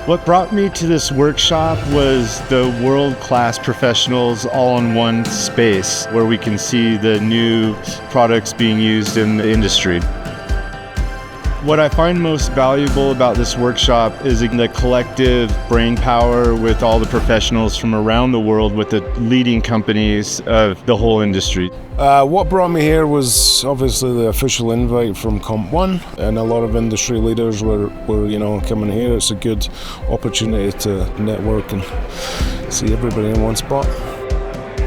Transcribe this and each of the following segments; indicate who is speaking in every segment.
Speaker 1: What brought me to this workshop was the world-class professionals all in one space where we can see the new products being used in the industry. What I find most valuable about this workshop is the collective brain power with all the professionals from around the world with the leading companies of the whole industry.
Speaker 2: What brought me here was obviously the official invite from Comp One, and a lot of industry leaders were coming here. It's a good opportunity to network and see everybody in one spot.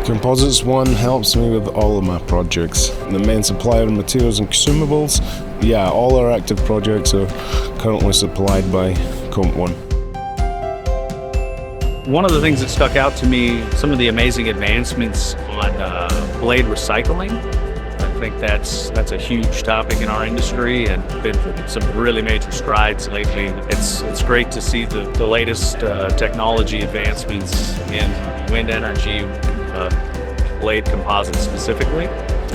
Speaker 2: Composites One helps me with all of my projects. The main supplier of materials and consumables. Yeah, all our active projects are currently supplied by Comp One.
Speaker 3: One of the things that stuck out to me, some of the amazing advancements on blade recycling. I think that's a huge topic in our industry, and been some really major strides lately. It's great to see the latest technology advancements in wind energy, blade composites specifically.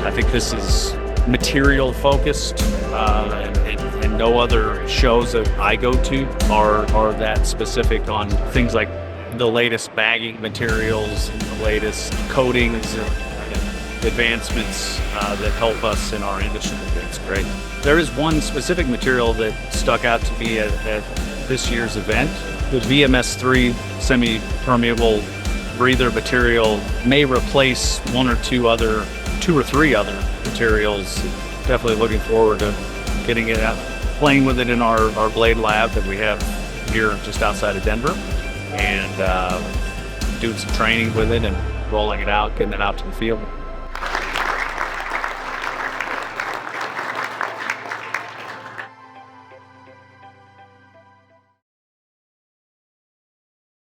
Speaker 3: I think this is material focused, and no other shows that I go to are that specific on things like the latest bagging materials and the latest coatings and advancements that help us in our industry. It's great. There is one specific material that stuck out to me at this year's event. The VMS3 semi-permeable breather material may replace one or two or three other materials. Definitely looking forward to getting it out, playing with it in our blade lab that we have here just outside of Denver, and doing some training with it and rolling it out, getting it out to the field.